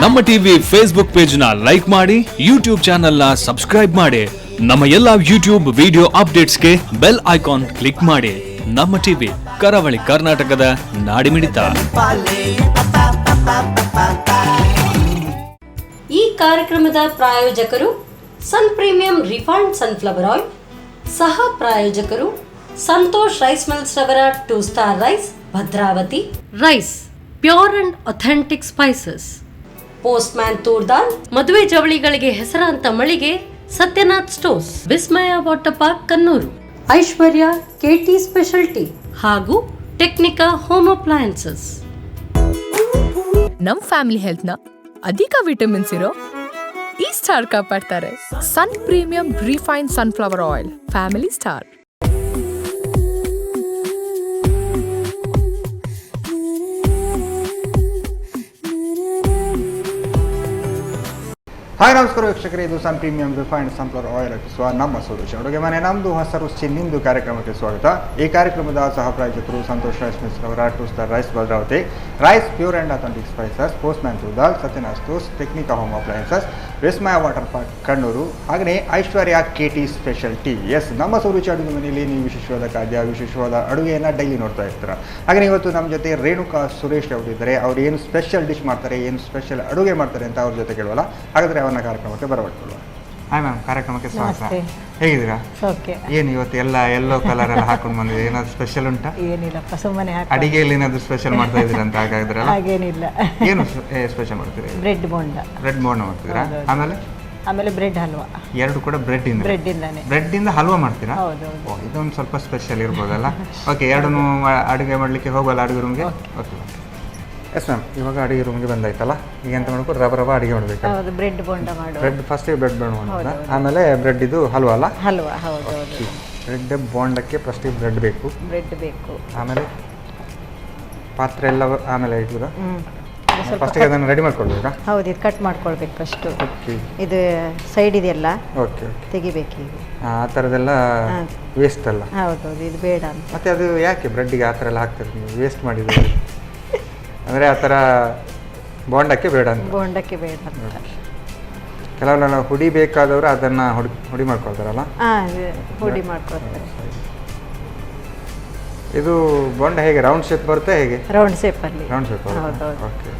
ನಮ್ಮ TV Facebook page ನ like ಮಾಡಿ, ಯೂಟ್ಯೂಬ್ ಚಾನೆಲ್ ನ ಸಬ್ಸ್ಕ್ರೈಬ್ ಮಾಡಿ. ನಮ್ಮ ಎಲ್ಲಾ ಯೂಟ್ಯೂಬ್ ವಿಡಿಯೋ ಅಪ್ಡೇಟ್ಸ್ಗೆ ಬೆಲ್ ಐಕಾನ್ ಕ್ಲಿಕ್ ಮಾಡಿ. ನಮ್ಮ ಟಿವಿ ಕರಾವಳಿ ಕರ್ನಾಟಕದ ನಾಡಿಮಿಡಿತ. ಈ ಕಾರ್ಯಕ್ರಮದ ಪ್ರಾಯೋಜಕರು sun premium refined sunflower oil, ಸಹ ಪ್ರಾಯೋಜಕರು ಸಂತೋಷ್ ರೈಸ್ ಮಿಲ್ಸ್ ರವರ 2 star rice, Bhadravati rice, pure and authentic spices, postman toor dal, ಮದುವೆ ಜವಳಿಗಳಿಗೆ ಹೆಸರಾಂತ ಮಳಿಗೆ Satyanath stores, Vismaya water park Kannur, Aishwarya KT speciality ಹಾಗೂ ಟೆಕ್ನಿಕಾ ಹೋಮ್ ಅಪ್ಲಯನ್ಸಸ್. ನಮ್ ಫ್ಯಾಮಿಲಿ ಹೆಲ್ತ್ ನ ಅಧಿಕ ವಿಟಮಿನ್ಸ್ ಇರೋ ಈ ಸ್ಟಾರ್ ಕಾಪಾಡ್ತಾರೆ. Sun premium refined sunflower oil, family star. Hi ನಮಸ್ಕಾರ ವೀಕ್ಷಕರೇ, ಇದು sun premium refined sunflower oil ಅರ್ಪಿಸುವ ನಮ್ಮ ಸೊಲ್ಯೂಷನ್ ಅಡುಗೆ ಮನೆ ನಮ್ಮದು ಹೊಸ ರುಚಿ ನಿಮ್ಮದು ಕಾರ್ಯಕ್ರಮಕ್ಕೆ ಸ್ವಾಗತ. ಈ ಕಾರ್ಯಕ್ರಮದ ಸಹ ಪ್ರಾಯೋಜಕರು ಸಂತೋಷ್ ರೈಸ್ ಮಿಲ್ಸ್ ರವರ 2 star rice, Bhadravati rice, pure and authentic spices, postman toor dal, Satyanath stores, ಟೆಕ್ನಿಕಾ home appliances, Vismaya water park Kannur, ಹಾಗೆಯೇ ಐಶ್ವರ್ಯ ಕೆಟಿ ಸ್ಪೆಷಾಲಿಟಿ. ಎಸ್, ನಮ್ಮ ಸೊಲ್ಯೂಷನ್ ಅಡುಗೆ ಮನೆಯಲ್ಲಿ ನೀವು ವಿಶೇಷವಾದ ಖಾದ್ಯ, ವಿಶೇಷವಾದ ಅಡುಗೆಯನ್ನು ಡೈಲಿ ನೋಡ್ತಾ ಇರ್ತಾರೆ. ಹಾಗೆ ಇವತ್ತು ನಮ್ಮ ಜೊತೆ ರೇಣುಕಾ ಸುರೇಶ್ ಅವರಿದ್ದಾರೆ. ಅವ್ರು ಏನು ಸ್ಪೆಷಲ್ ಡಿಶ್ ಮಾಡ್ತಾರೆ, ಏನು ಸ್ಪೆಷಲ್ ಅಡುಗೆ ಮಾಡ್ತಾರೆ ಅಂತ ಅವ್ರ ಜೊತೆ ಕೇಳೋಲ್ಲ. ಹಾಗಾದರೆ ಅವನ ಕಾರ್ಯಕ್ರಮಕ್ಕೆ ಬರಬೇಕು. ಹಾಯ್ ಮ್ಯಾಮ್, ಕಾರ್ಯಕ್ರಮಕ್ಕೆ ಸ್ವಾಗತ. ಹೇಗಿದ್ದೀರಾ? ಏನು ಇವತ್ತು ಎಲ್ಲ ಯೆಲ್ಲೋ ಕಲರ್ ಎಲ್ಲ ಹಾಕೊಂಡು ಬಂದಿದೆ, ಏನಾದ್ರು ಸ್ಪೆಷಲ್ ಉಂಟಾ? ಏನಿಲ್ಲಪ್ಪ, ಸುಮ್ಮನೆ ಅಡಿಗೆಯಲ್ಲಿ ಏನಾದ್ರು ಸ್ಪೆಷಲ್ ಮಾಡ್ತಾ ಇದ್ದೀರಾ ಅಂತ ಹಾಗಾದ್ರೆ? ಹಾಗೇನಿಲ್ಲ. ಏನು ಸ್ಪೆಷಲ್ ಮಾಡ್ತೀರಾ? ಬ್ರೆಡ್ ಬೋಂಡ. ಬ್ರೆಡ್ ಬೋಂಡ ಮಾಡ್ತೀರಾ? ಆಮೇಲೆ ಬ್ರೆಡ್ ಹಲ್ವಾ. ಎರಡು ಕೂಡ ಬ್ರೆಡ್ ಇಂದ ಹಲ್ವಾ ಮಾಡ್ತೀರಾ? ಇದೊಂದು ಸ್ವಲ್ಪ ಸ್ಪೆಷಲ್ ಇರ್ಬೋದಲ್ಲ. ಓಕೆ, ಎರಡನ್ನೂ ಅಡುಗೆ ಮಾಡಲಿಕ್ಕೆ ಹೋಗಲ್ಲ ಅಡುಗೆ ರೂಮ್ಗೆ? ಓಕೆ. ಎಸ್ ಮ್ಯಾಮ್, ಇವಾಗ ಅಡುಗೆ ರೂಮ್ಗೆ ಬಂದಾಯ್ತಲ್ಲ, ಈಗ ಎಂತ ಮಾಡ್ಬೇಕು? ರವ ಅಡುಗೆ ಮಾಡಬೇಕು. ಹೌದು, ಬ್ರೆಡ್ ಬೋಂಡ ಮಾಡಿ. ಬ್ರೆಡ್ ಫಸ್ಟಿಗೆ ಬ್ರೆಡ್ ಬೋಂಡ ಮಾಡೋಣ, ಆಮೇಲೆ ಬ್ರೆಡ್ ಇದು ಹಲ್ವಾ ಅಲ್ಲ? ಹಲ್ವಾ, ಹೌದು. ಬ್ರೆಡ್ ಬೋಂಡಕ್ಕೆ ಫಸ್ಟಿಗೆ ಬ್ರೆಡ್ ಬೇಕು. ಆಮೇಲೆ ಪಾತ್ರೆ ಎಲ್ಲ ಆಮೇಲೆ ಇಟ್ಬಿಡ. ಫಸ್ಟಿಗೆ ಅದನ್ನು ರೆಡಿ ಮಾಡ್ಕೊಳ್ಬೇಕಾ? ಹೌದು, ಇದು ಕಟ್ ಮಾಡ್ಕೊಳ್ಬೇಕು ಫಸ್ಟು. ಇದು ಸೈಡ್ ಇದೆಲ್ಲ ತೆಗಿಬೇಕು. ಈಗ ಆ ಥರದ್ದೆಲ್ಲ ವೇಸ್ಟ್ ಅಲ್ಲ? ಹೌದು, ಇದು ಬೇಡ ಅಂತ. ಮತ್ತೆ ಅದು ಯಾಕೆ ಬ್ರೆಡ್ಡಿಗೆ ಆ ಥರ ಎಲ್ಲ ಹಾಕ್ತಾರೆ ನೀವು? ವೇಸ್ಟ್ ಮಾಡಿದ್ರೆ ಅಂದರೆ ಆ ಥರ ಬೋಂಡಕ್ಕೆ ಬೇಡ ಅಂತ? ಬೋಂಡಕ್ಕೆ ಬೇಡ ಅಂತ. ಕೆಲವರೆಲ್ಲ ಹುಡಿ ಬೇಕಾದವರು ಅದನ್ನು ಹುಡಿ ಮಾಡ್ಕೊಳ್ತಾರಲ್ಲ? ಹುಡಿ ಮಾಡ್ಕೊಳ್ತಾರೆ. ಇದು ಬೋಂಡ ಹೇಗೆ ರೌಂಡ್ ಶೇಪ್ ಬರುತ್ತೆ? ಹೇಗೆ? ರೌಂಡ್ ಶೇಪಲ್ಲಿ. ಓಕೆ,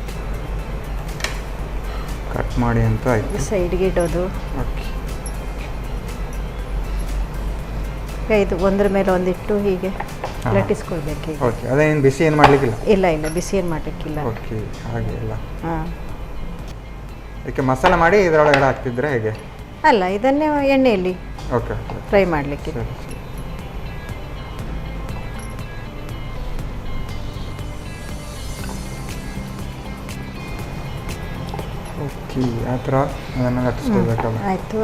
ಕಟ್ ಮಾಡಿ ಅಂತ ಆಯ್ತು. ಸೈಡ್ಗೆ ಇಡೋದು. ಓಕೆ, ಇದು ಒಂದ್ರ ಮೇಲೆ ಒಂದಿಟ್ಟು ಹೀಗೆ ಲಟ್ಟಿಸ್ಕೊಳ್ಬೇಕು. ಓಕೆ, ಅದೇನು ಬಿಸಿ ಏನು ಮಾಡಲಿಕ್ಕಿಲ್ಲ? ಇಲ್ಲ, ಬಿಸಿ ಏನು ಮಾಡಲಿಕ್ಕಿಲ್ಲ. ಓಕೆ, ಹಾಗೆ ಇಲ್ಲ. ಇದಕ್ಕೆ ಮಸಾಲೆ ಮಾಡಿ ಇದರೊಳಗಡೆ ಹಾಕ್ತಿದ್ರೆ ಹೇಗೆ? ಅಲ್ಲ, ಇದನ್ನೇ ಎಣ್ಣೆಯಲ್ಲಿ ಓಕೆ ಫ್ರೈ ಮಾಡಲಿಕ್ಕೆ. ಓಕೆ, ಆ ಥರ ಅದನ್ನು ಲಟ್ಟಿಸ್ಕೊಳ್ಬೇಕಲ್ಲ? ಆಯಿತು.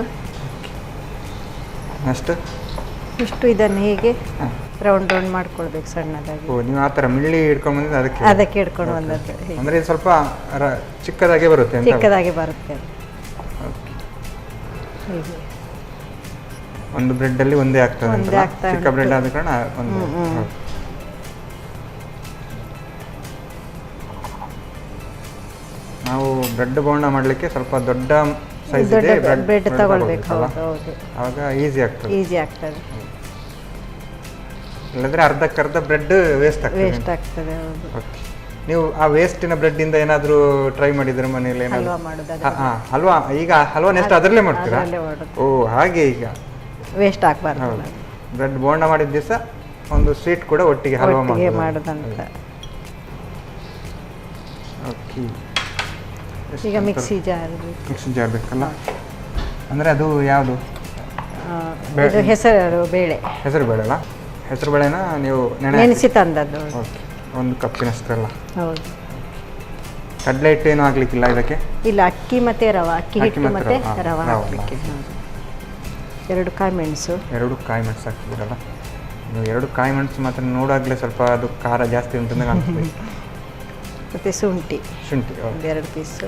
ನೆಕ್ಸ್ಟ್ ಇದನ್ನು ಹೀಗೆ ರೌಂಡ್ ಮಾಡ್ಕೊಳ್ಬೇಕು ಸಣ್ಣದಾಗಿ. ಓ, ನೀವು ಆ ಥರ ಮಿಳ್ಳಿ ಹಿಡ್ಕೊಂಡು ಬಂದಿದ್ದು ಅದಕ್ಕೆ ಹಿಡ್ಕೊಂಡು ಬಂದದ್ದು. ಅಂದರೆ ಸ್ವಲ್ಪ ಚಿಕ್ಕದಾಗೆ ಬರುತ್ತೆ? ಚಿಕ್ಕದಾಗಿ ಬರುತ್ತೆ. ಹೀಗೆ ಒಂದು ಬ್ರೆಡ್ಡಲ್ಲಿ ಒಂದೇ ಆಗ್ತದೆ, ಚಿಕ್ಕ ಬ್ರೆಡ್ ಆದ ಕಾರಣ ಒಂದು. ನಾವು ಬ್ರೆಡ್ ಬೋಂಡ ಮಾಡಲಿಕ್ಕೆ ಸ್ವಲ್ಪ ದೊಡ್ಡ ಸೈಜ್ ಬ್ರೆಡ್ ತಗೊಳ್ಬೇಕು. ಆವಾಗ ಈಸಿ ಆಗ್ತದೆ. ಇಲ್ಲದ್ರೆ ಅರ್ಧಕ್ಕರ್ಧ ಬ್ರೆಡ್ ವೇಸ್ಟ್ ಆಗ್ತದೆ. ಓಕೆ, ನೀವು ಆ ವೇಸ್ಟಿನ ಬ್ರೆಡ್ ಇಂದ ಏನಾದರೂ ಟ್ರೈ ಮಾಡಿದ್ರೆ ಮನೆಯಲ್ಲಿ? ಹಲ್ವಾ. ಈಗ ಹಲ್ವಾ ನೆಕ್ಸ್ಟ್ ಅದರಲ್ಲೇ ಮಾಡ್ತೀರಾ? ಓ, ಹಾಗೆ. ಈಗ ವೇಸ್ಟ್ ಆಗಬಾರ್ದು. ಬ್ರೆಡ್ ಬೋಂಡ ಮಾಡಿದ ದಿವಸ ಒಂದು ಸ್ವೀಟ್ ಕೂಡ ಒಟ್ಟಿಗೆ ಹಲ್ವಾ ಮಾಡೋದಂತ. ಓಕೆ, ಈಗ ಮಿಕ್ಸಿ ಜಾರ್ ಬೇಕಲ್ಲ? ಅಂದರೆ ಅದು ಯಾವುದು? ಹೆಸರು ಬೇಳೆ ಅಲ್ಲ? ಹೆಸರು ಬೇಳೆನ ನೀವು ನೆನೆಸಿ ತಂದದ್ದು. ಓಕೆ, 1 ಕಪ್ಪಿನಷ್ಟಲ್ಲ? ಹೌದು. ಕಡಲೆ ಹಿಟ್ಟು ಏನು ಹಾಕ್ಲಿಕ್ಕಿಲ್ಲ ಇದಕ್ಕೆ? ಇಲ್ಲ, ಅಕ್ಕಿ ಮತ್ತು ರವೆ. ಅಕ್ಕಿ ಹಿಟ್ಟು ಮತ್ತು ರವೆ ಹಾಕಲಿಕ್ಕೆ. 2 ಕಾಯಿ ಮೆಣಸು ಹಾಕ್ತಿದ್ದೀರಲ್ಲ ನೀವು? 2 ಕಾಯಿ ಮೆಣಸು ಮಾತ್ರ ನೋಡಾಗಲೇ ಸ್ವಲ್ಪ ಅದು ಖಾರ ಜಾಸ್ತಿ ಉಂಟು ಅಂತ ಕಾಣಿಸ್ತದೆ. ಮತ್ತು ಶುಂಠಿ 2 ಪೀಸು,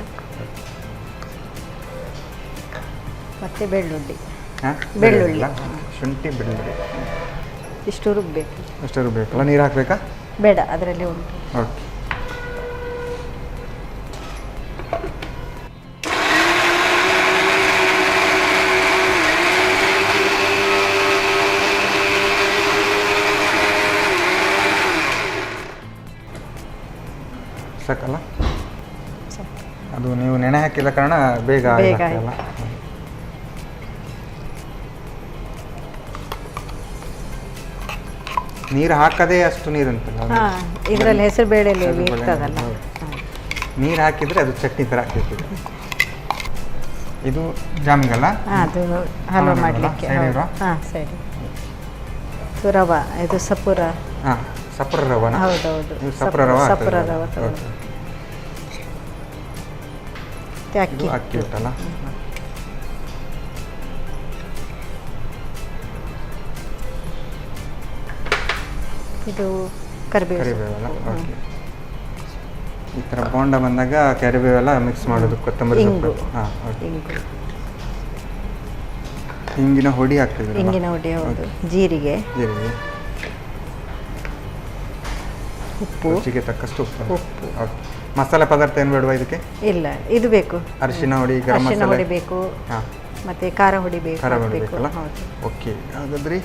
ಮತ್ತು ಬೆಳ್ಳುಳ್ಳಿ. ಶುಂಠಿ, ಬೆಳ್ಳುಳ್ಳಿ ಇಷ್ಟು ರುಬ್ಬೇಕು. ನೀರು ಹಾಕಬೇಕಾ? ಬೇಡ, ಅದರಲ್ಲಿ ಉಂಟು. ಓಕೆ, ಸಾಕಲ್ಲ? ಅದು ನೀವು ನೆನೆ ಹಾಕಿದ ಕಾರಣ ಬೇಗ ಆಗಲ್ಲ. ನೀರು ಹಾಕದೇ ಅಷ್ಟು ನೀರು ಉಂಟಲ್ಲ, ಇದರಲ್ಲಿ ಹೆಸರು ಬೇಳೆಯಲ್ಲಿ ಇರ್ತದಲ್ಲ, ನೀರು ಹಾಕಿದರೆ ಅದು ಚಟ್ನಿ ಥರ ಹಾಕಿರ್ತೀವಿ. ಇದು ಜಾಮಿಗಲ್ಲ, ಅದು ಹಲ್ವಾ ಮಾಡಲಿಕ್ಕೆ. ಹಾಂ ಸರಿ. ರವಾ, ಇದು ಸಪುರ. ಹಾಂ, ಸಪುರ ರವಾನ? ಹೌದೌದು, ಸಪುರ ರವಾ. ಸಪುರ ರವಾ ತಗೊಳ್ಳಿ. ಅಕ್ಕಿ ಉಂಟಲ್ಲ, ಇದು ಕರಿಬೇವಲ್ಲ. ಓಕೆ, ಈ ಥರ ಬೋಂಡ ಬಂದಾಗ ಕರಿಬೇವೆಲ್ಲ ಮಿಕ್ಸ್ ಮಾಡೋದು, ಕೊತ್ತಂಬರಿ ಸೊಪ್ಪು. ಹಾಂ, ಹಿಂಗಿನ ಹೊಡಿ ಹಾಕ್ತಿದ್ರು. ಹಿಂಗಿನ ಹೊಡಿ, ಹೌದು. ಜೀರಿಗೆ, ಉಪ್ಪು, ರುಚಿಗೆ ತಕ್ಕಷ್ಟು ಉಪ್ಪು. ಓಕೆ, ಮಸಾಲೆ ಪದಾರ್ಥ ಏನು ಬೇಡವಾ ಇದಕ್ಕೆ? ಇಲ್ಲ, ಇದು ಬೇಕು. ಅರಿಶಿನ ಹುಡಿ, ಗರಂ ಮಸಾಲೆ ಹುಡಿ ಬೇಕು. ಹಾಂ, ಮತ್ತೆ ಖಾರ ಹುಡಿ ಬೇಕು. ಖಾರ ಹುಡಿ ಬೇಕಲ್ಲ? ಓಕೆ, ಹಾಗಾದ್ರೆ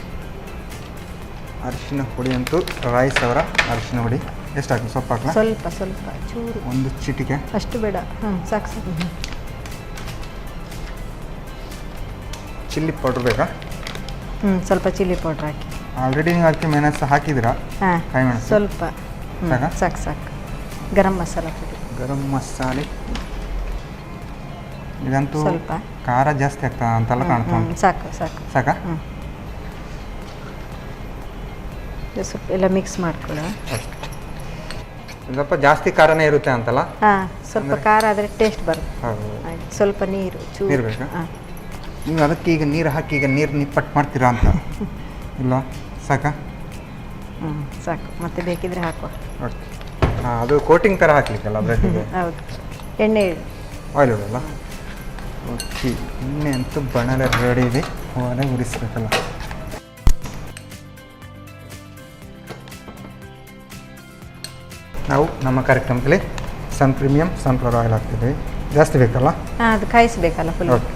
ಅರಿಶಿನ ಹುಡಿ ಅಂತೂ ರೈಸ್ ಅವರ ಅರಿಶಿನ ಹುಡಿ ಎಷ್ಟು ಹಾಕಿ? ಸೊಪ್ಪು ಹಾಕಲ್ಲ? ಸ್ವಲ್ಪ ಸ್ವಲ್ಪ ಚೂರು, ಒಂದು ಚಿಟಿಕೆ. ಅಷ್ಟು ಬೇಡ. ಸಾಕು ಸಾಕು. ಚಿಲ್ಲಿ ಪೌಡ್ರ್ ಬೇಕಾ? ಸ್ವಲ್ಪ ಚಿಲ್ಲಿ ಪೌಡ್ರ್ ಹಾಕಿ. ಆಲ್ರೆಡಿ ನೀವು ಅದಕ್ಕೆ ಮೆಣಸು ಹಾಕಿದ್ದೀರಾ? ಹಾಂ, ಕಾಯಿ ಮೆಣಸು ಸ್ವಲ್ಪ. ಸಾಕಾ? ಸಾಕು ಸಾಕು. ಗರಂ ಮಸಾಲ ಪುಡಿ, ಗರಂ ಮಸಾಲೆ. ಇದಂತೂ ಸ್ವಲ್ಪ ಖಾರ ಜಾಸ್ತಿ ಆಗ್ತದೆ ಅಂತೆಲ್ಲ ಕಾಣ್ತಾ ಉಂಟು. ಸಾಕು ಸಾಕು. ಸಾಕಾ? ಸ್ವಲ್ಪ ಎಲ್ಲ ಮಿಕ್ಸ್ ಮಾಡ್ಕೊಳ್ಳೋ. ಸ್ವಲ್ಪ ಜಾಸ್ತಿ ಖಾರನೇ ಇರುತ್ತೆ ಅಂತಲ್ಲ? ಹಾಂ, ಸ್ವಲ್ಪ ಖಾರ ಆದರೆ ಟೇಸ್ಟ್ ಬರುತ್ತೆ. ಹೌದು. ಸ್ವಲ್ಪ ನೀರು ನೀರು ಬೇಕಾ? ನೀವು ಅದಕ್ಕೆ ಈಗ ನೀರು ಹಾಕಿ ಈಗ ನೀರು ನಿಪ್ಪಟ್ಟು ಮಾಡ್ತೀರಾ ಅಂತ? ಇಲ್ಲ, ಸಾಕಾ? ಸಾಕು. ಮತ್ತೆ ಬೇಕಿದ್ರೆ ಹಾಕುವ. ಓಕೆ. ಹಾಂ, ಅದು ಕೋಟಿಂಗ್ ಥರ ಹಾಕ್ಲಿಕ್ಕಲ್ಲ ಬ್ರೆಡ್ಡಿಗೆ? ಹೌದು. ಎಣ್ಣೆ ಆಯಿಲ್ ಇಡಲ್ಲ? ಓಕೆ, ಎಣ್ಣೆ ಅಂತೂ ಬಣಲೆ ರೆಡಿ ಇದೆ, ಒಲೆ ಉರಿಸ್ಬೇಕಲ್ಲ. ನಾವು ನಮ್ಮ ಕಾರ್ಯಕ್ರಮದಲ್ಲಿ ಪ್ರೀಮಿಯಂ ಸನ್ಫ್ಲವರ್ ಆಯಿಲ್ ಹಾಕ್ತಿದ್ದೀವಿ. ಜಾಸ್ತಿ ಬೇಕಲ್ಲ? ಹಾಂ, ಅದು ಕಾಯಿಸಬೇಕಲ್ಲ ಫುಲ್. ಓಕೆ,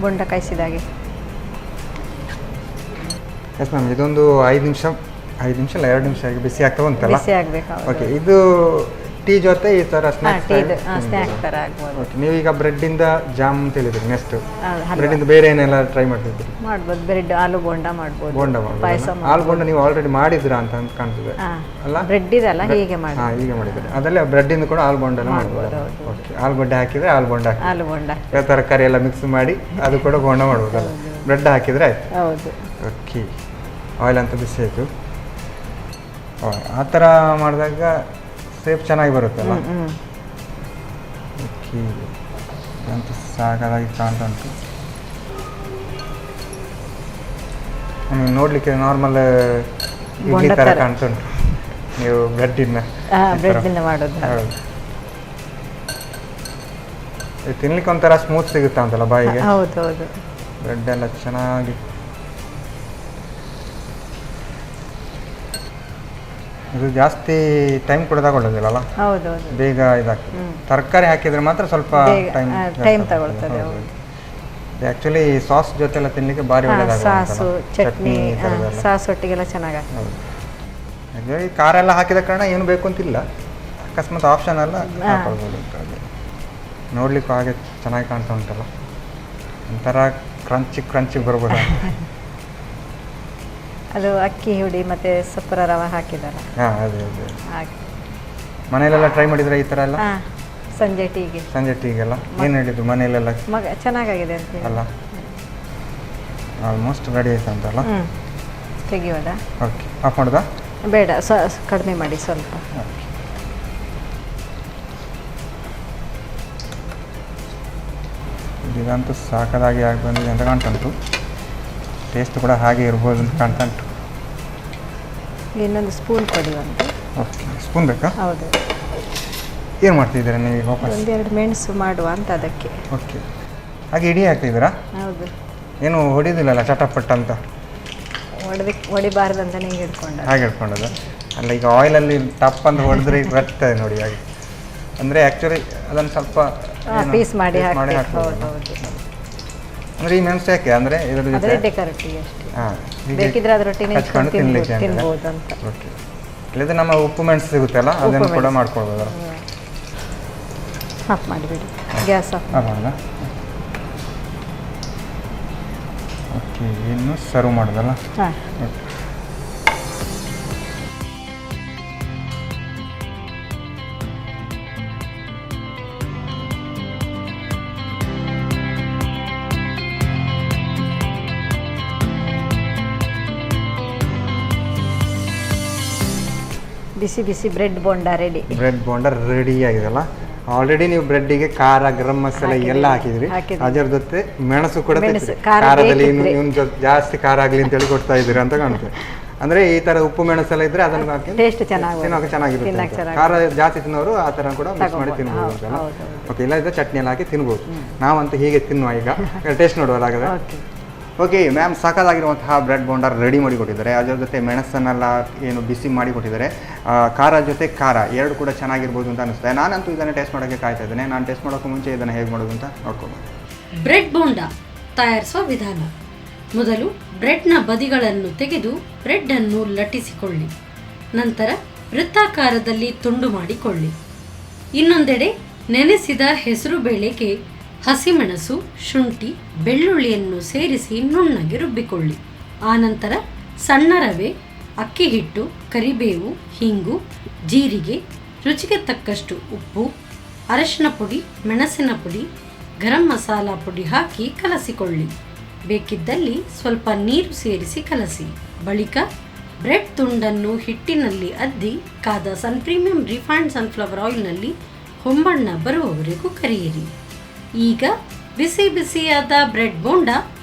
ಬೊಂಡ ಕಾಯಿಸಿದಾಗೆ. ಎಸ್ ಮ್ಯಾಮ್, ಇದೊಂದು 5 ನಿಮಿಷ ಇಲ್ಲ 2 ನಿಮಿಷ ಆಗಿ ಬಿಸಿ ಆಗ್ತಾ ಉಂಟಲ್ಲ? ಬಿಸಿ ಆಗಬೇಕು. ಓಕೆ, ಇದು ಟೀ ಜೊತೆ ಈ ಥರ ಸ್ನ್ಯಾಕ್ ಥರ ಆಗ್ಬೋದು. ಓಕೆ, ನೀವೀಗ ಬ್ರೆಡ್ಡಿಂದ ಜಾಮ್ ಅಂತ ಹೇಳಿದ್ರಿ. ನೆಕ್ಸ್ಟ್ ಬ್ರೆಡ್ಡಿಂದ ಬೇರೆ ಏನೆಲ್ಲ ಟ್ರೈ ಮಾಡ್ತಿದ್ರಿ? ಮಾಡ್ಬೋದು. ಬ್ರೆಡ್ ಆಲೂ ಬೋಂಡ ಮಾಡ್ಬೋದು. ಬೋಂಡ ಮಾಡ್ಬೋದು. ಆಲೂ ಬೋಂಡ ನೀವು ಆಲ್ರೆಡಿ ಮಾಡಿದ್ರಾ ಅಂತ ಕಾಣ್ತಿದೆ ಅಲ್ಲ? ಬ್ರೆಡ್ ಇದಲ್ಲ, ಹೀಗೆ ಮಾಡಿ. ಹಾಂ, ಹೀಗೆ ಮಾಡಿದ್ರಿ. ಅದಲ್ಲೇ ಬ್ರೆಡ್ಡಿಂದ ಕೂಡ ಆಲೂ ಬೋಂಡ ಮಾಡ್ಬೋದು. ಓಕೆ, ಆಲೂ ಬೋಂಡ ಹಾಕಿದರೆ ಆಲೂ ಬೋಂಡ ಹಾಕಿ, ಆಲೂ ಬೋಂಡ ತರಕಾರಿ ಎಲ್ಲ ಮಿಕ್ಸ್ ಮಾಡಿ ಅದು ಕೂಡ ಬೋಂಡ ಮಾಡ್ಬೋದಲ್ಲ? ಬ್ರೆಡ್ ಹಾಕಿದರೆ ಆಯ್ತು. ಹೌದು. ಓಕೆ, ಆಯಿಲ್ ಅಂತ ಬಿಸಿ ಆಯಿತು. ಆ ಥರ ಮಾಡಿದಾಗ ಸೇಪ್ ಚೆನ್ನಾಗಿ ಬರುತ್ತಲ್ಲ? ಓಕೆ, ಅಂತೂ ಸಾಕಾಗಿ ಕಾಣ್ತಾ ಉಂಟು. ನೋಡಲಿಕ್ಕೆ ನಾರ್ಮಲ್ ಇಡ್ಲಿ ಥರ ಕಾಣ್ತಾ ಉಂಟು. ನೀವು ಬ್ರೆಡ್ಡಿಂದ ಮಾಡೋದು. ಹೌದು, ತಿನ್ಲಿಕ್ಕೆ ಒಂಥರ ಸ್ಮೂತ್ ಸಿಗುತ್ತಾ ಅಂತಲ್ಲ ಬಾಯಿಗೆ? ಹೌದು ಹೌದು. ಬ್ರೆಡ್ ಎಲ್ಲ ಚೆನ್ನಾಗಿ. ಇದು ಜಾಸ್ತಿ ಟೈಮ್ ಕೂಡ ತಗೊಳ್ಳೋದಿಲ್ಲ? ಹೌದೌದು, ಬೇಗ ಇದಾಗ್ತದೆ. ತರಕಾರಿ ಹಾಕಿದ್ರೆ ಮಾತ್ರ ಸ್ವಲ್ಪ ಟೈಮ್ ತಗೊಳ್ತದೆ. ಆ್ಯಕ್ಚುಲಿ ಸಾಸ್ ಜೊತೆ ಎಲ್ಲ ತಿನ್ನಲಿಕ್ಕೆ ಭಾರಿ ಒಳ್ಳೆಯದಾಗುತ್ತೆ. ಸಾಸು, ಚಟ್ನಿ, ಸಾಸ್ ಒಟ್ಟಿಗೆಲ್ಲ ಚೆನ್ನಾಗಿ. ಈ ಖಾರ ಎಲ್ಲ ಹಾಕಿದ ಕಾರಣ ಏನು ಬೇಕು ಅಂತಿಲ್ಲ, ಅಕಸ್ಮಾತ್ ಆಪ್ಷನ್ ಎಲ್ಲ ಹಾಕೊಳ್ಬೋದು. ನೋಡ್ಲಿಕ್ಕೂ ಹಾಗೆ ಚೆನ್ನಾಗಿ ಕಾಣ್ತಾ ಉಂಟಲ್ಲ, ಒಂಥರ ಕ್ರಂಚಿ ಬರ್ಬೋದು. ಅದು ಅಕ್ಕಿ ಹುಡಿ ಮತ್ತೆ ಸಪುರ ರವೆ ಹಾಕಿದಾರೆ. ಹಾಂ, ಅದೇ ಮನೆಯಲ್ಲೆಲ್ಲ ಟ್ರೈ ಮಾಡಿದ್ರೆ ಈ ಥರ ಎಲ್ಲ? ಸಂಜೆ ಟೀಗೆಲ್ಲ ಏನು ಹೇಳಿದ್ರು ಮನೆಯಲ್ಲೆಲ್ಲ? ಚೆನ್ನಾಗಿದೆ ಅಂತ ಅಲ್ಲ, ಆಲ್ಮೋಸ್ಟ್ ರೆಡಿ ಆಯ್ತು ಅಂತಲ್ಲ? ತೆಗಿಯೋದಾ? ಓಕೆ, ಆಫ್ ಮಾಡೋದಾ? ಬೇಡ, ಕಡಿಮೆ ಮಾಡಿ ಸ್ವಲ್ಪ. ಇದಂತೂ ಸಾಕಾಗಿ ಆಗಿ ಬಂದಿದೆ ಅಂತ ಕಾಣ್ತುಂಟು. ಟೇಸ್ಟ್ ಕೂಡ ಹಾಗೆ ಇರ್ಬೋದು ಅಂತ ಕಾಣ್ತಾ ಉಂಟು. ಇನ್ನೊಂದು ಸ್ಪೂನ್ ಕೊಡುವಂತೆ. ಓಕೆ, ಸ್ಪೂನ್ ಬೇಕಾ? ಹೌದು. ಏನು ಮಾಡ್ತಿದ್ದೀರಾ ನೀವು ಈಗ ವಾಪಸ್? ಒಂದೆರಡು ಮೆಣಸು ಮಾಡುವ ಅಂತ ಅದಕ್ಕೆ. ಓಕೆ, ಹಾಗೆ ಇಡೀ ಹಾಕ್ತಿದ್ದೀರಾ? ಹೌದು. ಏನು ಹೊಡಿದಿಲ್ಲಲ್ಲ ಚಟಪಟ್ ಅಂತ? ಹೊಡಿಬಾರ್ದು ಅಂತ ನೀವು ಹಿಡ್ಕೊಂಡು ಹಾಗೆ ಹಿಡ್ಕೊಂಡದ? ಅಲ್ಲ, ಈಗ ಆಯಿಲಲ್ಲಿ ಟಪ್ ಅಂತ ಹೊಡೆದ್ರೆ ಬರ್ತದೆ ನೋಡಿ ಹಾಗೆ. ಅಂದರೆ ಆ್ಯಕ್ಚುಲಿ ಅದನ್ನು ಸ್ವಲ್ಪ ಪೀಸ್ ಮಾಡಿ ಹಾಕ್ಬೋದು. ಅಂದರೆ ಈ ಮೆಣಸು ಯಾಕೆ ಅಂದರೆ ಇದರ ಜೊತೆ ಡೆಕೋರೇಟಿವ್ ಅಷ್ಟೇ. ಹಾಂ, ಬೇಕಿದ್ರೆ ಅದರೊಟ್ಟಿಗೆ ತಿನ್ನಲಿಕ್ಕೆ ತಿನ್ಬೋದು ಅಂತ. ಓಕೆ, ಇಲ್ಲದೆ ನಮ್ಮ ಉಪ್ಪು ಮೆಣಸು ಸಿಗುತ್ತಲ್ಲ ಅದನ್ನು ಕೂಡ ಮಾಡ್ಕೊಳ್ಬೋದಲ್ಲ? ಆಫ್ ಮಾಡಿಬಿಡಿ, ಗ್ಯಾಸ್ ಆಫ್. ಹೌದಾ? ಓಕೆ, ಇನ್ನು ಸರ್ವ್ ಮಾಡೋದಲ್ಲ? ಹಾಂ. ಬಿಸಿ ಬಿಸಿ bread bonda ready. Bread bonda ready ಆಗಿದೆಲ್ಲ. ಆಲ್ರೆಡಿ ನೀವು ಬ್ರೆಡ್ಡಿಗೆ ಖಾರ, ಗರಂ ಮಸಾಲೆ ಎಲ್ಲ ಹಾಕಿದ್ರಿ. ಅದರ ಜೊತೆ ಮೆಣಸು ಕೂಡ ಖಾರದಲ್ಲಿ ಇನ್ನು ಜಾಸ್ತಿ ಖಾರ ಆಗಲಿ ಅಂತೇಳಿ ಕೊಡ್ತಾ ಇದ್ದೀರಿ ಅಂತ ಕಾಣುತ್ತೆ. ಅಂದ್ರೆ ಈ ತರ ಉಪ್ಪು ಮೆಣಸೆಲ್ಲ ಇದ್ರೆ ಅದನ್ನು ಹಾಕಿ ಟೇಸ್ಟ್ ಚೆನ್ನಾಗಿರುತ್ತೆ. ಖಾರ ಜಾಸ್ತಿ ತಿನ್ನೋರು ಆ ತರ ಕೂಡ ಮಿಕ್ಸ್ ಮಾಡಿ ತಿನ್ಬೋದು ಅಂತಲ್ಲ. ಓಕೆ, ಇಲ್ಲ ಇದ್ರೆ ಚಟ್ನಿ ಎಲ್ಲ ಹಾಕಿ ತಿನ್ಬೋದು. ನಾವಂತೂ ಹೀಗೆ ತಿನ್ನುವ. ಈಗ ಟೇಸ್ಟ್ ನೋಡುವ ಹಾಗಾದ್ರೆ. ಓಕೆ ಮ್ಯಾಮ್, ಸಾಕಾಗಿರುವಂತಹ ಬ್ರೆಡ್ ಬೋಂಡ ರೆಡಿ ಮಾಡಿ ಕೊಟ್ಟಿದ್ದಾರೆ. ಅದರ ಜೊತೆ ಮೆಣಸನ್ನೆಲ್ಲ ಏನು ಬಿಸಿ ಮಾಡಿ ಕೊಟ್ಟಿದ್ದಾರೆ. ಖಾರ ಜೊತೆ ಖಾರ ಎರಡು ಕೂಡ ಚೆನ್ನಾಗಿರ್ಬೋದು ಅಂತ ಅನಿಸ್ತದೆ. ನಾನಂತೂ ಇದನ್ನು ಟೇಸ್ಟ್ ಮಾಡೋಕ್ಕೆ ಕಾಯ್ತಾ ಇದ್ದೇನೆ. ನಾನು ಟೇಸ್ಟ್ ಮಾಡೋಕ್ಕೂ ಮುಂಚೆ ಇದನ್ನು ಹೇಗೆ ಮಾಡೋದು ಅಂತ ನೋಡ್ಕೊಂಡು. ಬ್ರೆಡ್ ಬೋಂಡ ತಯಾರಿಸುವ ವಿಧಾನ. ಮೊದಲು ಬ್ರೆಡ್ನ ಬದಿಗಳನ್ನು ತೆಗೆದು ಬ್ರೆಡ್ ಅನ್ನು ಲಟ್ಟಿಸಿಕೊಳ್ಳಿ. ನಂತರ ವೃತ್ತಾಕಾರದಲ್ಲಿ ತುಂಡು ಮಾಡಿಕೊಳ್ಳಿ. ಇನ್ನೊಂದೆಡೆ ನೆನೆಸಿದ ಹೆಸರುಬೇಳೆಗೆ ಹಸಿಮೆಣಸು, ಶುಂಠಿ, ಬೆಳ್ಳುಳ್ಳಿಯನ್ನು ಸೇರಿಸಿ ನುಣ್ಣಗೆ ರುಬ್ಬಿಕೊಳ್ಳಿ. ಆನಂತರ ಸಣ್ಣ ರವೆ, ಅಕ್ಕಿ ಹಿಟ್ಟು, ಕರಿಬೇವು, ಹಿಂಗು, ಜೀರಿಗೆ, ರುಚಿಗೆ ತಕ್ಕಷ್ಟು ಉಪ್ಪು, ಅರಶಿನ ಪುಡಿ, ಮೆಣಸಿನ ಪುಡಿ, ಗರಂ ಮಸಾಲ ಪುಡಿ ಹಾಕಿ ಕಲಸಿಕೊಳ್ಳಿ. ಬೇಕಿದ್ದಲ್ಲಿ ಸ್ವಲ್ಪ ನೀರು ಸೇರಿಸಿ ಕಲಸಿ. ಬಳಿಕ ಬ್ರೆಡ್ ತುಂಡನ್ನು ಹಿಟ್ಟಿನಲ್ಲಿ ಅದ್ದಿ ಕಾದ ಸನ್ ಪ್ರೀಮಿಯಂ ರಿಫೈನ್ಡ್ ಸನ್ಫ್ಲವರ್ ಆಯಿಲ್ನಲ್ಲಿ ಹೊಂಬಣ್ಣ ಬರುವವರೆಗೂ ಕರಿಯಿರಿ. ಈಗ ಬಿಸಿ ಬಿಸಿಯಾದ ಬ್ರೆಡ್ ಬೋಂಡ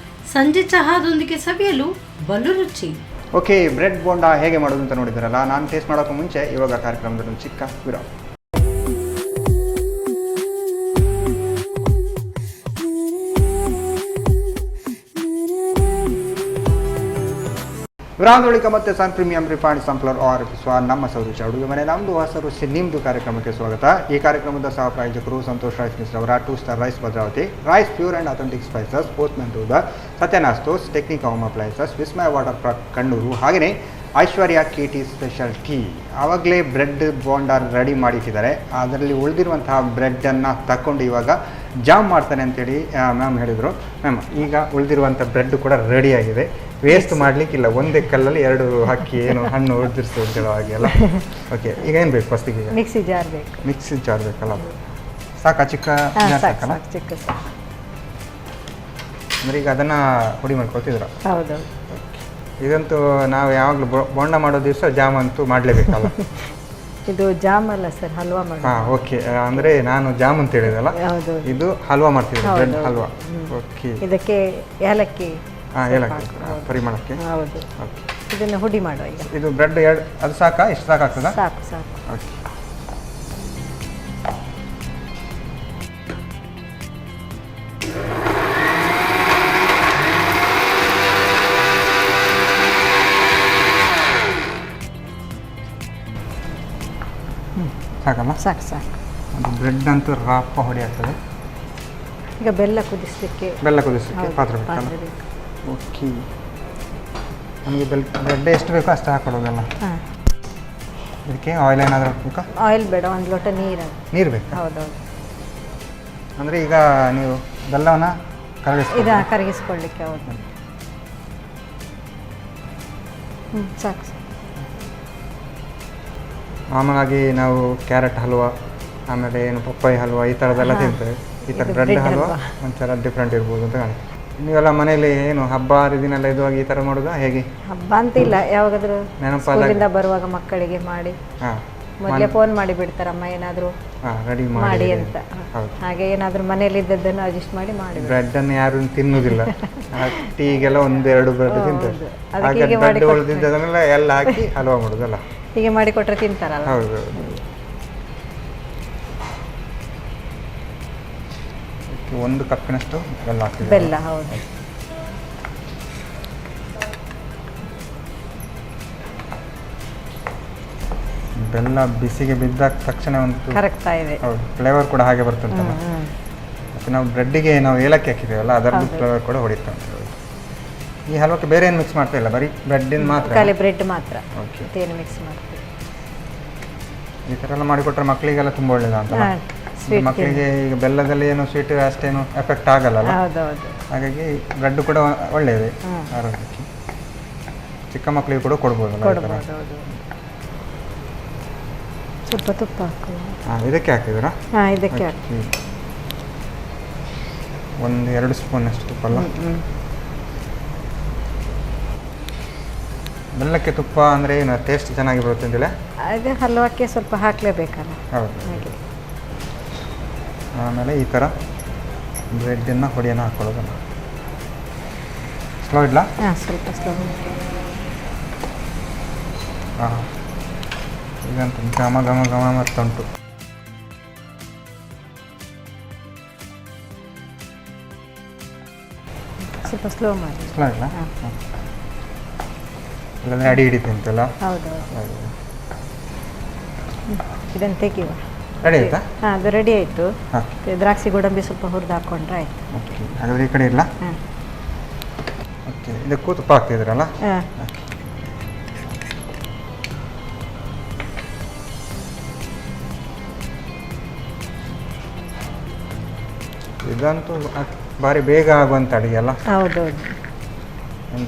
ಸಂಜೆ ಚಹಾದೊಂದಿಗೆ ಸವಿಯಲು ಬಲು ರುಚಿ. ಓಕೆ, ಬ್ರೆಡ್ ಬೋಂಡ ಹೇಗೆ ಮಾಡೋದು ಅಂತ ನೋಡಿದ್ರಲ್ಲ. ನಾನು ಟೇಸ್ಟ್ ಮಾಡೋಕ್ಕೂ ಮುಂಚೆ ಇವಾಗ ಕಾರ್ಯಕ್ರಮದಲ್ಲಿ ಒಂದು ಚಿಕ್ಕ ವಿರಾಮ. ವಿರಾಮದ ಬಳಿಕ ಮತ್ತೆ ಸನ್ ಪ್ರೀಮಿಯಂ ರಿಫೈನ್ಡ್ ಸನ್ಫ್ಲವರ್ ಆಯಿಲ್ ಅರ್ಪಿಸುವ ನಮ್ಮ ರುಚಿ ಅಡುಗೆ ಮನೆ ನಮ್ಮದು ಹೊಸ ರುಚಿ ನಿಮ್ಮದು ಕಾರ್ಯಕ್ರಮಕ್ಕೆ ಸ್ವಾಗತ. ಈ ಕಾರ್ಯಕ್ರಮದ ಸಹ ಪ್ರಾಯೋಜಕರು ಸಂತೋಷ್ ರೈಸ್ ಮಿಲ್ಸ್ ಅವರ 2 star rice Bhadravati, rice pure and authentic spices, postman ಟೂದ, ಸತ್ಯನಾಸ್ತೋಸ್, technic home appliances, Vismaya water park Kannur, ಹಾಗೆಯೇ ಐಶ್ವರ್ಯ KT ಸ್ಪೆಷಲ್ ಟೀ. ಆವಾಗಲೇ ಬ್ರೆಡ್ ಬೋಂಡ ರೆಡಿ ಮಾಡಿಟ್ಟಿದ್ದಾರೆ. ಅದರಲ್ಲಿ ಉಳಿದಿರುವಂತಹ ಬ್ರೆಡ್ಡನ್ನು ತಗೊಂಡು ಇವಾಗ ಜಾಮ್ ಮಾಡ್ತಾನೆ ಅಂತೇಳಿ ಮ್ಯಾಮ್ ಹೇಳಿದರು. ಮ್ಯಾಮ್, ಈಗ ಉಳಿದಿರುವಂಥ ಬ್ರೆಡ್ ಕೂಡ ರೆಡಿಯಾಗಿದೆ. ವೇಸ್ಟ್ ಮಾಡಲಿಕ್ಕಿಲ್ಲ. ಒಂದೇ ಕಲ್ಲಲ್ಲಿ 2 ಹಾಕಿ ಏನು ಹಣ್ಣು ಉಳಿದಿರ್ಸು ಅಂತ ಹೇಳೋ ಹಾಗೆ ಅಲ್ಲ. ಓಕೆ, ಈಗ ಏನು ಬೇಕು ಫಸ್ಟಿಗೆ? ಮಿಕ್ಸಿ ಜಾರ್ ಬೇಕು. ಮಿಕ್ಸಿ ಜಾರ್ ಬೇಕಲ್ಲ? ಸಾಕಾ? ಚಿಕ್ಕ ಜಾರ್ ಸಾಕಲ್ಲ? ಚಿಕ್ಕ ಸಾಕು. ಅಂದರೆ ಈಗ ಅದನ್ನು ಹುಡಿ ಮಾಡ್ಕೊಳ್ತಿದ್ರ? ಹೌದು. ಇದಂತೂ ನಾವು ಯಾವಾಗಲೂ ಬೋಂಡ ಮಾಡೋ ದಿವಸ ಜಾಮ್ ಅಂತೂ ಮಾಡಲೇಬೇಕಲ್ಲ? ಇದು ಜಾಮ್ ಅಲ್ಲ ಸರ್, ಹಲ್ವಾ ಮಾಡಿ. ಹಾಂ, ಓಕೆ. ಅಂದರೆ ನಾನು ಜಾಮ್ ಅಂತ ಹೇಳಿದಲ್ಲ, ಇದು ಹಲ್ವಾ ಮಾಡ್ತಿದ್ದೆ, ಬ್ರೆಡ್ ಹಲ್ವಾ. ಓಕೆ, ಇದಕ್ಕೆ ಏಲಕ್ಕಿ. ಹಾಂ, ಏಲಕ್ಕಿ ಪರಿಮಳಕ್ಕೆ. ಹೌದು. ಓಕೆ, ಇದನ್ನು ಹುಡಿ ಮಾಡುವ. ಈಗ ಇದು ಬ್ರೆಡ್ ಅದು ಸಾಕಾ? ಇಷ್ಟು ಸಾಕಾಗ್ತದಾ? ಸಾಕು ಸಾಕು. ಓಕೆ, ಸಾಕಲ್ಲ? ಸಾಕು ಸಾಕು. ಅದು ಬ್ರೆಡ್ ಅಂತೂ ರಾಪ ಹೊಡಿ ಆಗ್ತದೆ. ಈಗ ಬೆಲ್ಲ ಕುದಿಸ್ಲಿಕ್ಕೆ ಪಾತ್ರೆ ಬೇಕಲ್ಲ? ಓಕೆ, ನಮಗೆ ಬ್ರೆಡ್ ಎಷ್ಟು ಬೇಕೋ ಅಷ್ಟು ಹಾಕೊಳ್ಳೋದಲ್ಲ? ಹಾಂ. ಇದಕ್ಕೆ ಆಯಿಲ್ ಏನಾದರೂ ಬೇಕಾ? ಆಯಿಲ್ ಬೇಡ, 1 ಲೋಟ ನೀರು ಬೇಕಾ? ಹೌದೌದು. ಅಂದರೆ ಈಗ ನೀವು ಬೆಲ್ಲವನ್ನು ಕರಗಿಸ್ಕೊಳ್ಳಿಕ್ಕೆ. ಹೌದು. ಸಾಕು ಸಾಕು. ಮಾಮೂಲಾಗಿ ನಾವು ಕ್ಯಾರೆಟ್ ಹಲ್ವಾ, ಆಮೇಲೆ ಏನು ಪಪ್ಪಾಯಿ ಹಲ್ವಾ, ಈ ಥರದ್ದೆಲ್ಲ ತಿಂತೇವೆ. ಈ ಥರ ಬ್ರೆಡ್ ಹಲ್ವಾ ಒಂಥರ ಡಿಫ್ರೆಂಟ್ ಇರ್ಬೋದು ಅಂತ ಕಾಣುತ್ತೆ. ನೀವೆಲ್ಲ ಮನೇಲಿ ಏನು ಹಬ್ಬ ಹರಿದಿನೆಲ್ಲ ಇದುವಾಗಿ ಈ ಥರ ಮಾಡೋದಾ ಹೇಗೆ? ಹಬ್ಬ ಅಂತಿಲ್ಲ, ಯಾವಾಗಾದ್ರೂ ಸ್ಕೂಲಿಂದ ಬರುವಾಗ ಮಕ್ಕಳಿಗೆ ಮಾಡಿ ಮೊದಲೇ ಫೋನ್ ಮಾಡಿ ಬಿಡ್ತಾರಮ್ಮ ಏನಾದರೂ ರೆಡಿ ಮಾಡಿ ಅಂತ. ಹಾಗೆ ಏನಾದರೂ ಮನೇಲಿ ಇದ್ದದ್ದನ್ನು ಅಡ್ಜಸ್ಟ್ ಮಾಡಿ ಬ್ರೆಡ್ಡನ್ನು ಯಾರು ತಿನ್ನುವುದಿಲ್ಲ. ಟೀಗೆಲ್ಲ 1-2 ಬ್ರೆಡ್ ತಿಂತಾರೆ. ಹಾಗೆ ಬ್ರೆಡ್ ಉಳಿದಿದ್ದನ್ನೆಲ್ಲ ಎಲ್ಲ ಹಾಕಿ ಹಲ್ವಾ ಮಾಡೋದಲ್ಲ? ಹೀಗೆ ಮಾಡಿ ಕೊಟ್ಟರೆ ತಿಂತಾರಲ್ಲ. ಹೌದು. ಒಂದು ಕಪ್ಪಿನಷ್ಟು ಬೆಲ್ಲ ಹಾಕ್ತೀವಿ. ಬೆಲ್ಲ, ಹೌದು. ಬೆಲ್ಲ ಬಿಸಿಗೆ ಬಿದ್ದ ತಕ್ಷಣ ಒಂದು ಕರಗ್ತಾ ಇದೆ. ಹೌದು, ಫ್ಲೇವರ್ ಕೂಡ ಹಾಗೆ ಬರ್ತಂತಲ್ಲ. ಮತ್ತು ನಾವು ಬ್ರೆಡ್ಡಿಗೆ ನಾವು ಏಲಕ್ಕಿ ಹಾಕಿದ್ದೇವಲ್ಲ, ಅದರದ್ದು ಫ್ಲೇವರ್ ಕೂಡ ಹೊಡಿತಾ ಉಂಟು. ಈ ಹಲ್ವಕ್ಕೆ ಬೇರೆ ಏನು ಮಿಕ್ಸ್ ಮಾಡ್ತಾ ಇಲ್ಲ, ಬರೀ ಬ್ರೆಡ್ಡಿನ ಮಾತ್ರ? ಖಾಲಿ ಬ್ರೆಡ್ ಮಾತ್ರ. ಓಕೆ, ಏನು ಮಿಕ್ಸ್ ಮಾಡ್ತೀವಿ. ಈ ಥರ ಎಲ್ಲ ಮಾಡಿಕೊಟ್ರೆ ಮಕ್ಕಳಿಗೆಲ್ಲ ತುಂಬ ಒಳ್ಳೇದು ಅಂತ. ಮಕ್ಕಳಿಗೆ ಈಗ ಬೆಲ್ಲದಲ್ಲಿ ಏನು ಸ್ವೀಟ್ ಅಷ್ಟೇನು ಎಫೆಕ್ಟ್ ಆಗಲ್ಲ, ಹೌದೌದು. ಹಾಗಾಗಿ ಬ್ರೆಡ್ ಕೂಡ ಒಳ್ಳೆಯದೇ ಆರೋಗ್ಯಕ್ಕೆ. ಚಿಕ್ಕ ಮಕ್ಕಳಿಗೆ ಕೂಡ ಕೊಡ್ಬೋದಲ್ಲ. ಸ್ವಲ್ಪ ತುಪ್ಪ ಹಾಕು. ಇದಕ್ಕೆ ಹಾಕಿದ್ರಾ? ಇದಕ್ಕೆ ಹಾಕಿ 1-2 ಸ್ಪೂನ್ ಅಷ್ಟು ತುಪ್ಪ ಅಲ್ಲ. ಬೆಲ್ಲಕ್ಕೆ ತುಪ್ಪ ಅಂದರೆ ಏನು ಟೇಸ್ಟ್ ಚೆನ್ನಾಗಿ ಬರುತ್ತೆ ಅಂತೇಳಿ ಅದೇ ಹಲ್ವಕ್ಕೆ ಸ್ವಲ್ಪ ಹಾಕಲೇಬೇಕಲ್ಲ. ಹೌದು. ಹಾಗೆ ಆಮೇಲೆ ಈ ಥರ ಬ್ರೆಡ್ಡನ್ನು ಹೊಡಿಯನ್ನು ಹಾಕ್ಕೊಳ್ಳೋದಲ್ಲ. ಸ್ಲೋ ಇಡ್ಲಾ? ಸ್ವಲ್ಪ ಸ್ಲೋ. ಹಾಂ, ಈಗಂತ ಘಮ ಘಮ ಘಮ ಮತ್ತುಂಟು. ಸ್ವಲ್ಪ ಸ್ಲೋ ಮಾಡಿ. ಸ್ಲೋ ಇಲ್ಲ? ಇಲ್ಲಾಂದರೆ ಅಡಿ ಹಿಡಿತೆ ಅಂತಲ್ಲ. ಹೌದು. ಇದನ್ನು ತೆಗೆಯುವ. ರೆಡಿ ಆಯ್ತಾ? ಅದು ರೆಡಿ ಆಯಿತು. ಹಾಂ, ದ್ರಾಕ್ಷಿ ಗೋಡಂಬಿ ಸ್ವಲ್ಪ ಹುರಿದು ಹಾಕ್ಕೊಂಡ್ರೆ ಆಯಿತು. ಓಕೆ. ಹಾಗಾದರೆ ಈ ಕಡೆ ಇಲ್ಲ. ಓಕೆ, ಇದಕ್ಕೂ ತುಪ್ಪ ಹಾಕ್ತಿದ್ದೀರಲ್ಲ? ಇದಂತೂ ಭಾರಿ ಬೇಗ ಆಗುವಂಥ ಅಡುಗೆ ಅಲ್ಲ? ಹೌದೌದು.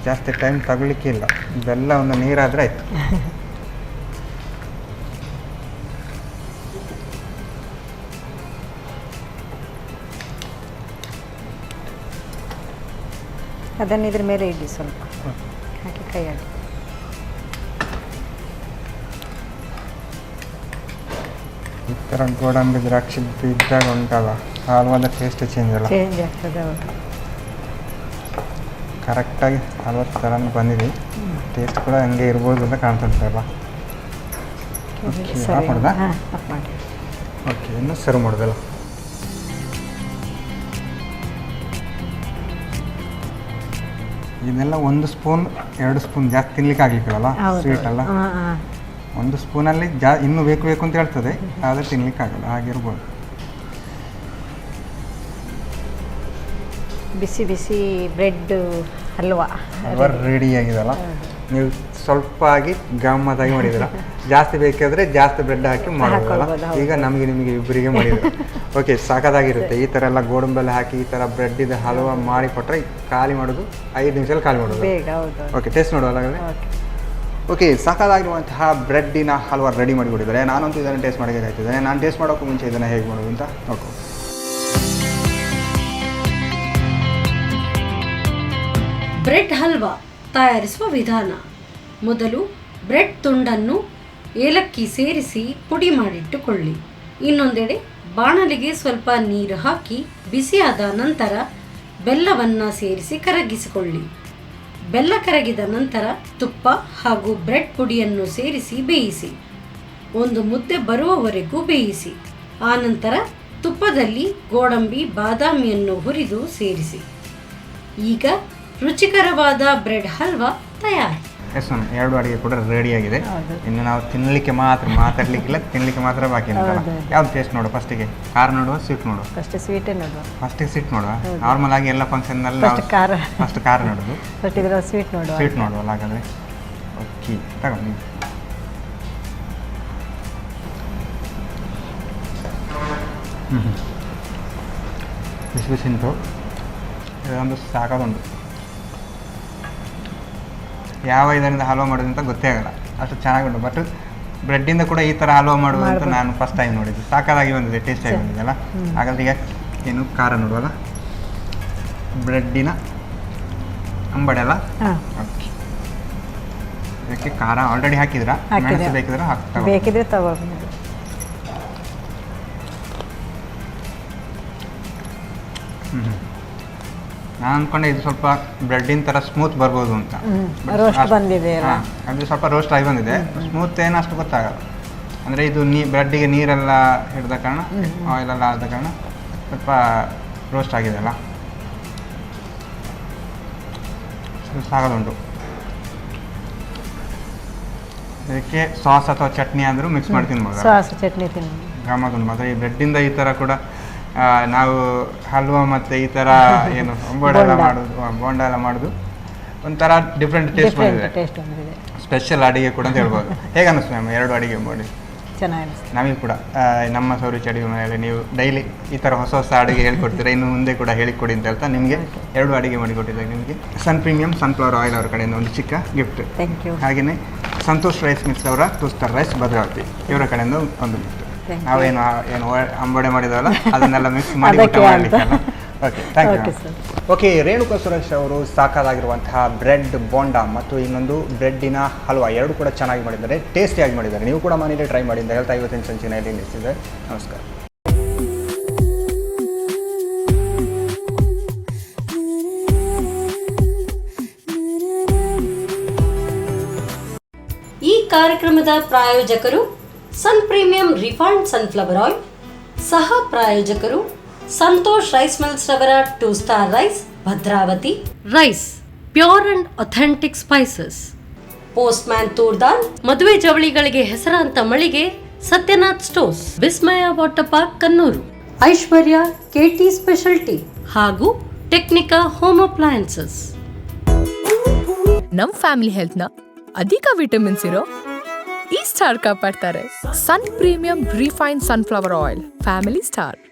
ಜಾಸ್ತಿ ಟೈಮ್ ತಗೊಳ್ಳಿಕ್ಕಿಲ್ಲ. ಬೆಲ್ಲ ಒಂದು ನೀರಾದರೆ ಆಯ್ತು. ಅದನ್ನು ಇದ್ರ ಮೇಲೆ ಇಡಿ, ಸ್ವಲ್ಪ ಹಾಕಿ ಕೈಯಾಗಿ. ಈ ಥರ ಗೋಡಂಬಿ ದ್ರಾಕ್ಷಿ ಇದ್ದಾಗ ಉಂಟಲ್ಲ, ಹಲ್ವಾದ ಟೇಸ್ಟ್ ಚೇಂಜ್ ಆಗ್ತದೆ. ಹೌದು, ಕರೆಕ್ಟಾಗಿ 40 ಥರ ಬಂದಿದೆ. ಟೇಸ್ಟ್ ಕೂಡ ಹಂಗೆ ಇರ್ಬೋದು ಅಂತ ಕಾಣ್ತಂತಲ್ಲ. ಆಫ್ ಮಾಡೋದಾ? ಆಫ್ ಮಾಡಿ. ಓಕೆ, ಇನ್ನು ಸರ್ವ್ ಮಾಡೋದಲ್ಲ. ಇದೆಲ್ಲ 1 ಸ್ಪೂನ್ 2 ಸ್ಪೂನ್ ಜಾಸ್ತಿ ತಿನ್ಲಿಕ್ಕೆ ಆಗ್ಲಿಕ್ಕಿಲ್ಲ, ಸ್ವೀಟ್ ಅಲ್ಲ. 1 ಸ್ಪೂನಲ್ಲಿ ಇನ್ನೂ ಬೇಕು ಅಂತ ಹೇಳ್ತದೆ, ಆದರೆ ತಿನ್ಲಿಕ್ಕೆ ಆಗಲ್ಲ, ಹಾಗಿರ್ಬೋದು. ಬಿಸಿ ಬಿಸಿ ಬ್ರೆಡ್ ಹಲ್ವಾ ರೆಡಿ ಆಗಿದಲ್ಲ. ನೀವು ಸ್ವಲ್ಪ ಆಗಿ ಗಮ್ಮತ್ತಾಗಿ ಮಾಡಿದ್ದೀರ. ಜಾಸ್ತಿ ಬೇಕಾದರೆ ಜಾಸ್ತಿ ಬ್ರೆಡ್ ಹಾಕಿ ಮಾಡ್ಬೋದಲ್ಲ. ಈಗ ನಿಮಗೆ ಇಬ್ಬರಿಗೆ ಮಾಡಿದ್ರು. ಓಕೆ, ಸಾಕಾಗಿರುತ್ತೆ. ಈ ಥರ ಎಲ್ಲ ಗೋಡಂಬೆಲ್ಲ ಹಾಕಿ ಈ ಥರ ಬ್ರೆಡ್ಡಿದ ಹಲ್ವಾ ಮಾಡಿ ಕೊಟ್ಟರೆ ಖಾಲಿ ಮಾಡೋದು 5 ನಿಮಿಷದಲ್ಲಿ ಖಾಲಿ ಮಾಡೋದು. ಓಕೆ, ಟೇಸ್ಟ್ ನೋಡುವಲ್ಲ. ಓಕೆ, ಸಾಕಾಗಿರುವಂತಹ ಬ್ರೆಡ್ಡಿನ ಹಲ್ವಾ ರೆಡಿ ಮಾಡಿಕೊಟ್ಟಿದ್ದಾರೆ. ನಾನಂತೂ ಇದನ್ನು ಟೇಸ್ಟ್ ಮಾಡೋಕ್ಕೆ ಕಾಯ್ತಿದ್ದೇನೆ. ನಾನು ಟೇಸ್ಟ್ ಮಾಡೋಕ್ಕೂ ಮುಂಚೆ ಇದನ್ನು ಹೇಗೆ ಮಾಡೋದು ಅಂತ ನೋಡ್ಕೊ. ಬ್ರೆಡ್ ಹಲ್ವಾ ತಯಾರಿಸುವ ವಿಧಾನ. ಮೊದಲು ಬ್ರೆಡ್ ತುಂಡನ್ನು ಏಲಕ್ಕಿ ಸೇರಿಸಿ ಪುಡಿ ಮಾಡಿಟ್ಟುಕೊಳ್ಳಿ. ಇನ್ನೊಂದೆಡೆ ಬಾಣಲಿಗೆ ಸ್ವಲ್ಪ ನೀರು ಹಾಕಿ ಬಿಸಿಯಾದ ನಂತರ ಬೆಲ್ಲವನ್ನು ಸೇರಿಸಿ ಕರಗಿಸಿಕೊಳ್ಳಿ. ಬೆಲ್ಲ ಕರಗಿದ ನಂತರ ತುಪ್ಪ ಹಾಗೂ ಬ್ರೆಡ್ ಪುಡಿಯನ್ನು ಸೇರಿಸಿ ಬೇಯಿಸಿ. ಒಂದು ಮುದ್ದೆ ಬರುವವರೆಗೂ ಬೇಯಿಸಿ. ಆನಂತರ ತುಪ್ಪದಲ್ಲಿ ಗೋಡಂಬಿ ಬಾದಾಮಿಯನ್ನು ಹುರಿದು ಸೇರಿಸಿ. ಈಗ ರುಚಿಕರವಾದ ಬ್ರೆಡ್ ಹಲ್ವಾ ತಯಾರು. ಎಸ್ ಮ್ಯಾಮ್, 2 ಅಡುಗೆ ಕೂಡ ರೆಡಿಯಾಗಿದೆ. ಇನ್ನು ನಾವು ತಿನ್ನಲಿಕ್ಕೆ ಮಾತ್ರ, ಮಾತಾಡಲಿಕ್ಕಿಲ್ಲ, ತಿನ್ನಲಿಕ್ಕೆ ಮಾತ್ರ ಬಾಕಿ ಉಂಟಲ್ಲ. ಯಾವ್ದು ಟೇಸ್ಟ್ ನೋಡುವ ಫಸ್ಟಿಗೆ? ಖಾರ ನೋಡುವ, ಸ್ವೀಟ್ ನೋಡುವ? ಫಸ್ಟಿಗೆ ಸ್ವೀಟೇ ನೋಡುವ. ಫಸ್ಟಿಗೆ ಸ್ವೀಟ್ ನೋಡುವ. ನಾರ್ಮಲ್ ಆಗಿ ಎಲ್ಲ ಫಂಕ್ಷನ್ನಲ್ಲಿ ಫಸ್ಟ್ ಖಾರ ನೋಡೋದು, ಸ್ವೀಟ್ ನೋಡುವ. ಸ್ವೀಟ್ ನೋಡುವಲ್ಲ. ಹಾಗಾದರೆ ಓಕೆ, ತಗೊಂಡು ಬಿಸಿ ಬಿಸಿ ಉಂಟು. ಇದೊಂದು ಸಾಕಾಗುಂಟು. ಯಾವ ಇದರಿಂದ ಹಲ್ವಾ ಮಾಡೋದು ಅಂತ ಗೊತ್ತೇ ಆಗಲ್ಲ, ಅಷ್ಟು ಚೆನ್ನಾಗುಂಟು. ಬಟ್ ಬ್ರೆಡ್ಡಿಂದ ಕೂಡ ಈ ಥರ ಹಲ್ವಾ ಮಾಡೋದು ಅಂತ ನಾನು ಫಸ್ಟ್ ಟೈಮ್ ನೋಡಿದ್ದು. ಸಾಕಾಗಿ ಬಂದಿದೆ, ಟೇಸ್ಟಾಗಿ ಬಂದಿದೆಲ್ಲ. ಹಾಗಾದ್ರೆ ಈಗ ಏನು ಖಾರ ನೋಡುವಲ್ಲ, ಬ್ರೆಡ್ಡಿನ ಅಂಬಡೆ ಅಲ್ಲ. ಓಕೆ, ಇದಕ್ಕೆ ಖಾರ ಆಲ್ರೆಡಿ ಹಾಕಿದ್ರಾ? ಮೆಣಸು ಬೇಕಿದ್ರೆ ತಗೋಬೋದು. ನಾನು ಅಂದ್ಕೊಂಡೆ ಇದು ಸ್ವಲ್ಪ ಬ್ರೆಡ್ಡಿನ ಥರ ಸ್ಮೂತ್ ಬರ್ಬೋದು ಅಂತ. ಅದು ಸ್ವಲ್ಪ ರೋಸ್ಟ್ ಆಗಿ ಬಂದಿದೆ. ಸ್ಮೂತ್ ಏನು ಅಷ್ಟು ಗೊತ್ತಾಗಲ್ಲ. ಅಂದರೆ ಇದು ಬ್ರೆಡ್ಡಿಗೆ ನೀರೆಲ್ಲ ಹಿಡಿದ ಕಾರಣ, ಆಯಿಲೆಲ್ಲ ಆದ ಕಾರಣ ಸ್ವಲ್ಪ ರೋಸ್ಟ್ ಆಗಿದೆ ಅಲ್ಲ. ಸಾಗೋದುಂಟು. ಇದಕ್ಕೆ ಸಾಸ್ ಅಥವಾ ಚಟ್ನಿ ಆದರೂ ಮಿಕ್ಸ್ ಮಾಡಿ ತಿನ್ಬೋದು. ಚಟ್ನಿ ಗಮ್ಮತ್ತುಂಟು. ಮತ್ತು ಈ ಬ್ರೆಡ್ಡಿಂದ ಈ ಥರ ಕೂಡ ನಾವು ಹಲ್ವಾ ಮತ್ತು ಈ ಥರ ಏನು ಬೋಂಡ ಎಲ್ಲ ಮಾಡೋದು ಒಂಥರ ಡಿಫ್ರೆಂಟ್ ಟೇಸ್ಟ್ ಬಂದಿದೆ. ಸ್ಪೆಷಲ್ ಅಡುಗೆ ಕೂಡ ಅಂತ ಹೇಳ್ಬೋದು. ಹೇಗೆ ಅನ್ನಿಸ್ತು ಮ್ಯಾಮ್ 2 ಅಡುಗೆ ಮಾಡಿ? ಚೆನ್ನಾಗಿ ಅನಿಸ್ತು. ನಮಗೆ ಕೂಡ ನಮ್ಮ ಸೌರುಚಿ ಅಡುಗೆ ಮನೆಯಲ್ಲಿ ನೀವು ಡೈಲಿ ಈ ಥರ ಹೊಸ ಹೊಸ ಅಡುಗೆ ಹೇಳಿಕೊಡ್ತೀರಾ, ಇನ್ನು ಮುಂದೆ ಕೂಡ ಹೇಳಿಕೊಡಿ ಅಂತ ಹೇಳ್ತಾ ನಿಮಗೆ 2 ಅಡುಗೆ ಮಾಡಿಕೊಟ್ಟಿದ್ದಾರೆ. ನಿಮಗೆ ಸನ್ ಪ್ರೀಮಿಯಂ ಸನ್ಫ್ಲವರ್ ಆಯಿಲ್ ಅವರ ಕಡೆಯಿಂದ ಒಂದು ಚಿಕ್ಕ ಗಿಫ್ಟ್. Thank you. ಹಾಗೆಯೇ ಸಂತೋಷ್ ರೈಸ್ ಮಿಲ್ಸ್ ಅವರ ಟೂಸ್ಟರ್ ರೈಸ್ ಭದ್ರಾವತಿ ಇವರ ಕಡೆಯಿಂದ ಒಂದು ಗಿಫ್ಟ್. ನಾವೇನು ಅಂಬಡೆ ಮಾಡಿದವಲ್ಲ ಅದನ್ನೆಲ್ಲ ಮಿಕ್ಸ್ ಮಾಡಿ ಊಟ ಮಾಡಲಿಕ್ಕೆಲ್ಲ. Okay, thank you. Okay, Renuka Suresh ಅವರು ಸಾಕಾಗಿರುವಂತಹ ಬ್ರೆಡ್ ಬೋಂಡಾ ಮತ್ತು ಇನ್ನೊಂದು ಬ್ರೆಡ್ಡಿನ ಹಲ್ವಾ 2 ಕೂಡ ಚೆನ್ನಾಗಿ ಮಾಡಿದ್ದಾರೆ, ಟೇಸ್ಟಿಯಾಗಿ ಮಾಡಿದ್ದಾರೆ. ನೀವು ಕೂಡ ಮನೇಲಿ ಟ್ರೈ ಮಾಡಿ ಅಂತ ಹೇಳ್ತಾ ಇವತ್ತಿನ ಸಂಚಿಕೆಯಲ್ಲಿ ನಿಲ್ಲಿಸಿದೆ. ನಮಸ್ಕಾರ. ಈ ಕಾರ್ಯಕ್ರಮದ ಪ್ರಾಯೋಜಕರು sun premium refined sunflower oil, ಸಹ ಪ್ರಾಯೋಜಕರು ಸಂತೋಷ್ ರೈಸ್ ಮಿಲ್ಸ್ ರವರ 2 star rice Bhadravati. Rice pure and authentic spices. Postman ತೂರ್ದಾನ್. ಮದುವೆ ಜವಳಿಗಳಿಗೆ ಹೆಸರಾಂತ ಮಳಿಗೆ Satyanath stores. Vismaya water park Kannur. Aishwarya KT speciality ಹಾಗೂ ಟೆಕ್ನಿಕಾ ಹೋಮ್ ಅಪ್ಲಯನ್ಸಸ್. ನಮ್ ಫ್ಯಾಮಿಲಿ ಹೆಲ್ತ್ ನ ಅಧಿಕ ವಿಟಮಿನ್ಸ್ ಇರೋ ಈ ಸ್ಟಾರ್ ಕಾಪಾಡ್ತಾರೆ. Sun premium refine sunflower oil, family star.